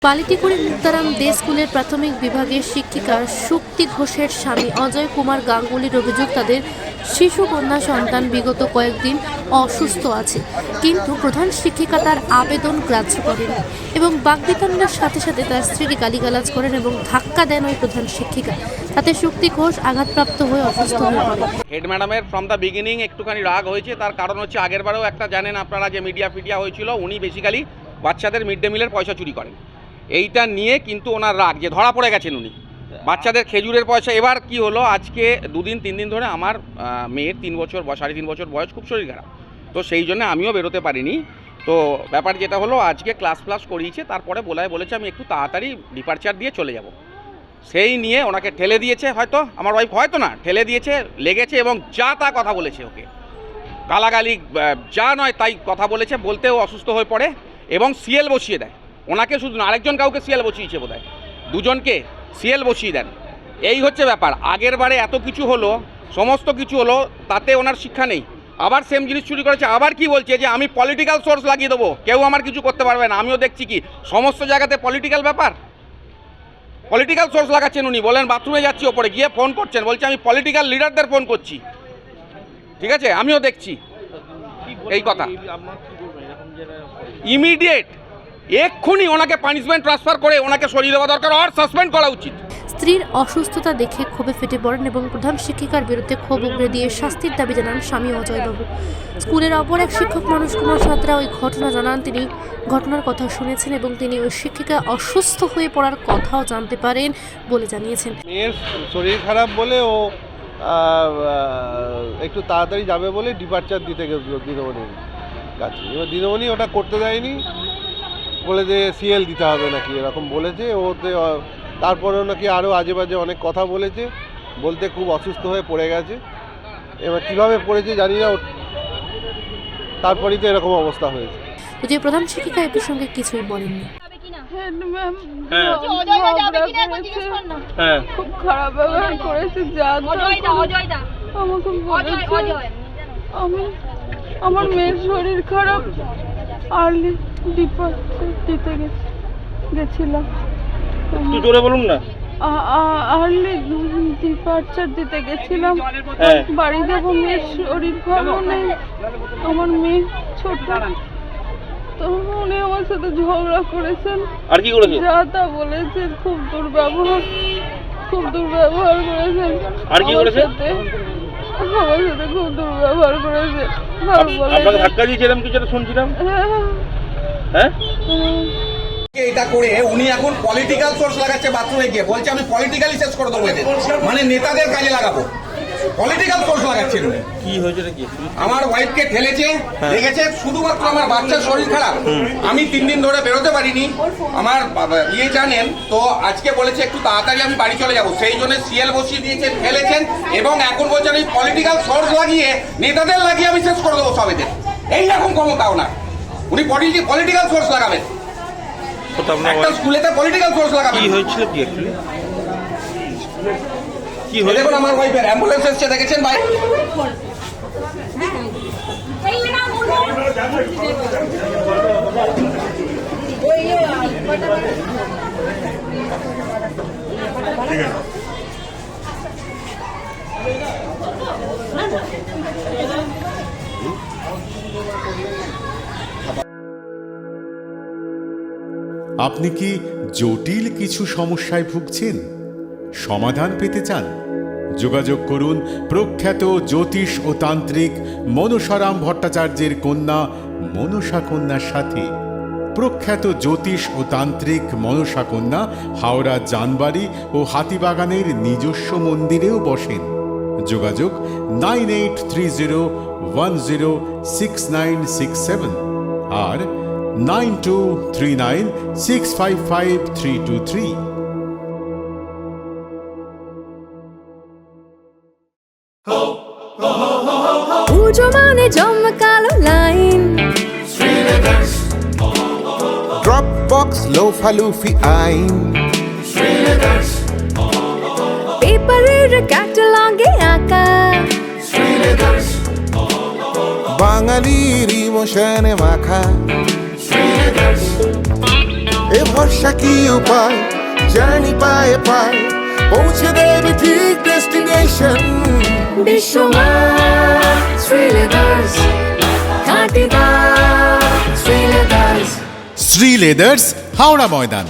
বালিটিকুড়ি মুক্তারাম দে স্কুলের প্রাথমিক বিভাগের শিক্ষিকা শুক্তি ঘোষের স্বামী অজয় কুমার গাঙ্গুলির অভিযোগ তাদের শিশু কন্যা সন্তান বিগত কয়েকদিন অসুস্থ আছে, কিন্তু প্রধান শিক্ষিকা তার আবেদন গ্রাহ্য করেন এবং বাগবিতণ্ডার সাথে সাথে তার স্ত্রীকে গালিগালাজ করেন এবং ধাক্কা দেন ওই প্রধান শিক্ষিকা। তাতে শুক্তি ঘোষ আঘাতপ্রাপ্ত হয়ে অসুস্থ হয়ে পড়ে। হেড ম্যাডামের ফ্রম দ্য বিগিনিং একটুখানি রাগ হয়েছে, তার কারণ হচ্ছে আগেরবারেও একটা জানেন আপনারা যে মিডিয়া হয়েছিল, উনি বেসিক্যালি বাচ্চাদের মিড ডে মিলের পয়সা চুরি করেন। এইটা নিয়ে কিন্তু ওনার রাগ যে ধরা পড়ে গেছেন উনি, বাচ্চাদের খেজুরের পয়সা। এবার কি হলো, আজকে 2-3 দিন ধরে আমার মেয়ের 3 বছর 3.5 বছর বয়স, খুব শরীর খারাপ, তো সেই জন্য আমিও বেরোতে পারিনি। তো ব্যাপার যেটা হলো, আজকে ক্লাস করিয়েছে, তারপরে বলেছে আমি একটু তাড়াতাড়ি ডিপারচার দিয়ে চলে যাব। সেই নিয়ে ওনাকে ঠেলে দিয়েছে, হয়তো আমার ওয়াইফ হয়তো না ঠেলে দিয়েছে, লেগেছে এবং যা তা কথা বলেছে, ওকে গালাগালি যা নয় তাই কথা বলেছে, বলতেও অসুস্থ হয়ে পড়ে এবং সিএল বসিয়ে দেয়। ওনাকে শুধু না, আরেকজন কাউকে সিএল বসিয়েছে বোধহয়, দুজনকে সিএল বসিয়ে দেন। এই হচ্ছে ব্যাপার। আগের বারে এত কিছু হলো, সমস্ত কিছু হলো, তাতে ওনার শিক্ষা নেই, আবার সেম জিনিস চুরি করেছে। আবার কি বলছে যে আমি পলিটিক্যাল সোর্স লাগিয়ে দেবো, কেউ আমার কিছু করতে পারবে না। আমিও দেখছি কি সমস্ত জায়গাতে পলিটিক্যাল ব্যাপার, পলিটিক্যাল সোর্স লাগাচ্ছেন উনি। বলেন বাথরুমে যাচ্ছি, ওপরে গিয়ে ফোন করছেন, বলছে আমি পলিটিক্যাল লিডারদের ফোন করছি। ঠিক আছে, আমিও দেখছি এই কথা। ইমিডিয়েট এক্ষুনি ওনাকে পানিশমেন্ট ট্রান্সফার করে ওনাকে সরিয়ে দেওয়া দরকার, আর সাসপেন্ড করা উচিত। স্ত্রীর অসুস্থতা দেখে ক্ষোভে ফেটে পড়েন এবং প্রধান শিক্ষিকার বিরুদ্ধে ক্ষোভ উগরে দিয়ে শাস্তির দাবি জানান স্বামী অজয়বাবু। স্কুলের অপর এক শিক্ষক মানুষ কুমার সাঁতরা ওই ঘটনা জানান, তিনি ঘটনার কথা শুনেছেন এবং তিনি ওই শিক্ষিকা অসুস্থ হয়ে পড়ার কথাও জানতে পারেন বলে জানিয়েছেন। মেয়ের শরীর খারাপ বলে ও একটু তাড়াতাড়ি যাবে বলে ডিপারচার দিতে গেছিল দিদিমণির কাছে। এবার দিদিমণি ওটা করতে দেয়নি, বলে যে সিএল দিতে হবে নাকি এরকম বলেছে। ওতে তারপরেও নাকি আরও আজে বাজে অনেক কথা বলেছে, বলতে খুব অসুস্থ হয়ে পড়ে গেছে। এবার কীভাবে পড়েছে জানি না, তারপরেই তো এরকম অবস্থা হয়েছে। যে প্রধান শিক্ষিকা এ প্রসঙ্গে কিছুই বলেননি। খুব খারাপ ব্যবহার করেছে, আমার মেয়ের শরীর খারাপ, আর্লি ডিপারচার দিতে গেছিলাম। বলুন না। আর্লি ডিপারচার দিতে গেছিলাম, বাড়ি যাবো, মেয়ের শরীর ভালো নেই, আমার মেয়ে ছোট, তো উনি আমার সাথে ঝগড়া করেছেন। আর কি করেছেন? যা তা বলেছেন, খুব দুর্ব্যবহার করেছেন। আর কি করেছেন? আমার সাথে খুব দুর্ব্যবহার করেছে। আপনাকে ধাক্কা দিয়েছিলাম কি যেটা শুনছিলাম। হ্যাঁ, এটা করে উনি এখন পলিটিক্যাল সোর্স লাগাচ্ছে বাথরুমে গিয়ে, বলছে আমি পলিটিক্যালি শেষ করে দেবো এদের, মানে নেতাদের কাজে লাগাবো। পলিটিক্যাল সোর্স লাগাচ্ছেন উনি। কি হয়েছে নাকি? আমার ওয়াইফকে ঠেলেছে, লেগেছে, শুধুমাত্র আমার বাচ্চার শরীর খারাপ, আমি 3 দিন ধরে বেরোতে পারিনি। আমার জানেন তো, আজকে বলেছে একটু তাড়াতাড়ি আমি বাড়ি চলে যাবো, সেই জন্য সিএল বসিয়ে দিয়েছেন, ফেলেছেন এবং এখন বলছেন এই পলিটিক্যাল সোর্স লাগিয়ে, নেতাদের লাগিয়ে আমি শেষ করে দেবো সব এদের। এইরকম ক্ষমতা ওনার, উনি পলিটিক্যাল সোর্স লাগাবেন। একটা স্কুলেতে পলিটিক্যাল সোর্স লাগাবেন। কি হয়েছিল কি অ্যাকচুয়ালি? কি হলো? দেখুন আমার ওয়াইফের অ্যাম্বুলেন্স এসেছে, দেখেছেন ভাই? আপনি কি জটিল কিছু সমস্যায় ভুগছেন, সমাধান পেতে চান? যোগাযোগ করুন প্রখ্যাত জ্যোতিষ ও তান্ত্রিক মনসারাম ভট্টাচার্যের কন্যা মনসা কন্যার সাথে। প্রখ্যাত জ্যোতিষ ও তান্ত্রিক মনসা কন্যা হাওড়া জানবাড়ি ও হাতিবাগানের নিজস্ব মন্দিরেও বসেন। যোগাযোগ 9830106967 আর 9239655323। পুজো মানে জমকালো লাইন, ড্রপ বক্স লোফা লুফি আইন, পেপারের ক্যাটালগে আঁকা, বাঙালির ইমোশনে মাখা, এ ভরসা কি উপায় জার্নি পায়ে পায় পৌঁছে দেবে ঠিক ডেস্টিনেশন বিশ্বমান শ্রীলেদার্স খাঁটি দাম শ্রীলেদার্স শ্রী লেদার্স হাওড়া ময়দান।